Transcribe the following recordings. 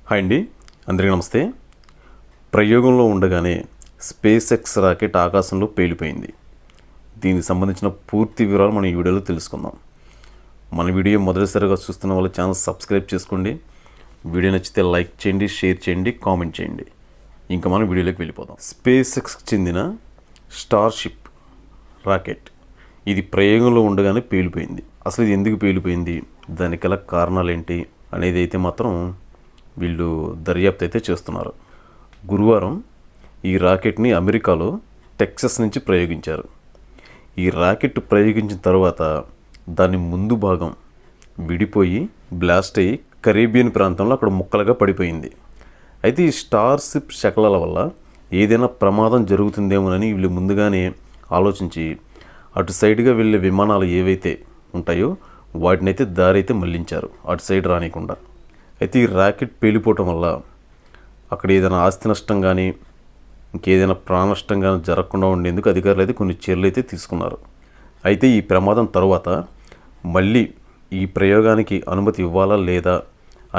Hi అండి, అందరికీ నమస్తే. ప్రయోగంలో ఉండగానే స్పేస్ ఎక్స్ రాకెట్ ఆకాశంలో పేలిపోయింది. దీనికి సంబంధించిన పూర్తి వివరాలు మనం ఈ వీడియోలో తెలుసుకుందాం. మన వీడియో మొదటిసారిగా చూస్తున్న వాళ్ళు ఛానల్ సబ్స్క్రైబ్ చేసుకోండి. వీడియో నచ్చితే లైక్ చేయండి, షేర్ చేయండి, కామెంట్ చేయండి. ఇంకా మనం వీడియోలోకి వెళ్ళిపోదాం. స్పేస్ ఎక్స్కి చెందిన స్టార్షిప్ రాకెట్ ఇది ప్రయోగంలో ఉండగానే పేలిపోయింది. అసలు ఇది ఎందుకు పేలిపోయింది, దానికి గల కారణాలు ఏంటి అనేది అయితే మాత్రం వీళ్ళు దర్యాప్తు అయితే చేస్తున్నారు. గురువారం ఈ రాకెట్ని అమెరికాలో టెక్సస్ నుంచి ప్రయోగించారు. ఈ రాకెట్ ప్రయోగించిన తర్వాత దాని ముందు భాగం విడిపోయి బ్లాస్ట్ అయ్యి కరేబియన్ ప్రాంతంలో అక్కడ ముక్కలుగా పడిపోయింది. అయితే ఈ స్టార్షిప్ శకలాల వల్ల ఏదైనా ప్రమాదం జరుగుతుందేమోనని వీళ్ళు ముందుగానే ఆలోచించి అటు సైడ్గా వెళ్ళే విమానాలు ఏవైతే ఉంటాయో వాటిని అయితే దారి అయితే మళ్లించారు, అటు సైడ్ రానికుండా. అయితే ఈ రాకెట్ పేలిపోవటం వల్ల అక్కడ ఏదైనా ఆస్తి నష్టం కానీ ఇంకేదైనా ప్రాణ నష్టం కానీ జరగకుండా ఉండేందుకు అధికారులు అయితే కొన్ని చర్యలు అయితే తీసుకున్నారు. అయితే ఈ ప్రమాదం తర్వాత మళ్ళీ ఈ ప్రయోగానికి అనుమతి ఇవ్వాలా లేదా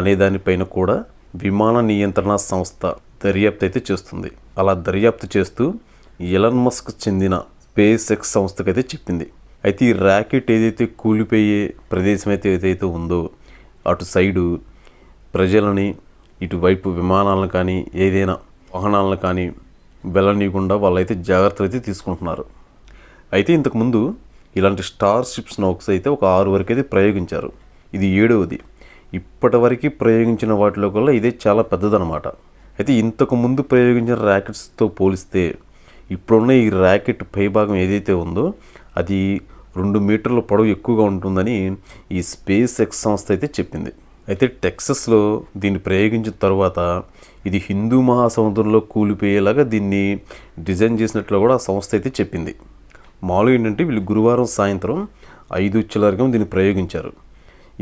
అనే దానిపైన కూడా విమాన నియంత్రణ సంస్థ దర్యాప్తు అయితే చేస్తుంది. అలా దర్యాప్తు చేస్తూ ఎలన్ మస్క్ చెందిన స్పేస్ ఎక్స్ సంస్థకైతే చెప్పింది. అయితే ఈ రాకెట్ ఏదైతే కూలిపోయే ప్రదేశం అయితే ఏదైతే ఉందో అటు సైడు ప్రజలని ఇటువైపు విమానాలను కానీ ఏదైనా వాహనాలను కానీ వెళ్ళనీయకుండా వాళ్ళైతే జాగ్రత్తలు అయితే తీసుకుంటున్నారు. అయితే ఇంతకుముందు ఇలాంటి స్టార్షిప్స్ నౌక్స్ అయితే ఒక 6 వరకు అయితే ప్రయోగించారు. ఇది 7వది. ఇప్పటివరకు ప్రయోగించిన వాటిలో కల్లా ఇదే చాలా పెద్దదన్నమాట. అయితే ఇంతకుముందు ప్రయోగించిన ర్యాకెట్స్తో పోలిస్తే ఇప్పుడున్న ఈ ర్యాకెట్ పైభాగం ఏదైతే ఉందో అది 2 మీటర్ల పొడవు ఎక్కువగా ఉంటుందని ఈ స్పేస్ ఎక్స్ సంస్థ అయితే చెప్పింది. అయితే టెక్సస్లో దీన్ని ప్రయోగించిన తర్వాత ఇది హిందూ మహాసముద్రంలో కూలిపోయేలాగా దీన్ని డిజైన్ చేసినట్లు కూడా ఆ సంస్థ అయితే చెప్పింది. మామూలుగా ఏంటంటే వీళ్ళు గురువారం సాయంత్రం 5 చిల్లరగా దీన్ని ప్రయోగించారు.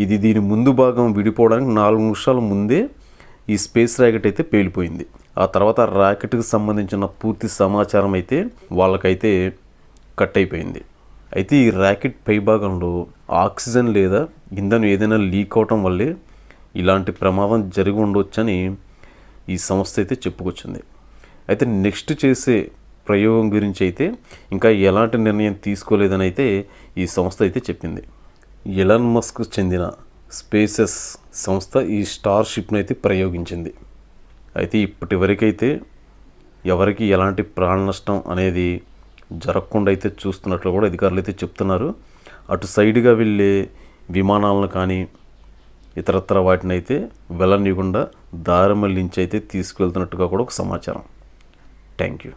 ఇది దీని ముందు భాగం విడిపోవడానికి 4 నిమిషాల ముందే ఈ స్పేస్ రాకెట్ అయితే పేలిపోయింది. ఆ తర్వాత రాకెట్కి సంబంధించిన పూర్తి సమాచారం అయితే వాళ్ళకైతే కట్ అయిపోయింది. అయితే ఈ రాకెట్ పైభాగంలో ఆక్సిజన్ లేదా ఇంధనం ఏదైనా లీక్ అవటం వల్లే ఇలాంటి ప్రమాదం జరిగి ఉండవచ్చని ఈ సంస్థ అయితే చెప్పుకొచ్చింది. అయితే నెక్స్ట్ చేసే ప్రయోగం గురించి అయితే ఇంకా ఎలాంటి నిర్ణయం తీసుకోలేదని అయితే ఈ సంస్థ అయితే చెప్పింది. ఎలన్ మస్క్ చెందిన స్పేసెస్ సంస్థ ఈ స్టార్షిప్ను అయితే ప్రయోగించింది. అయితే ఇప్పటి వరకైతే ఎవరికి ఎలాంటి ప్రాణ నష్టం అనేది జరగకుండా అయితే చూస్తున్నట్లు కూడా అధికారులు అయితే చెప్తున్నారు. అటు సైడ్గా వెళ్ళే విమానాలను కానీ ఇతరత్ర వాటిని అయితే వెళ్ళనీయకుండా దారి మళ్లించి అయితే తీసుకువెళ్తున్నట్టుగా కూడా ఒక సమాచారం. Thank you.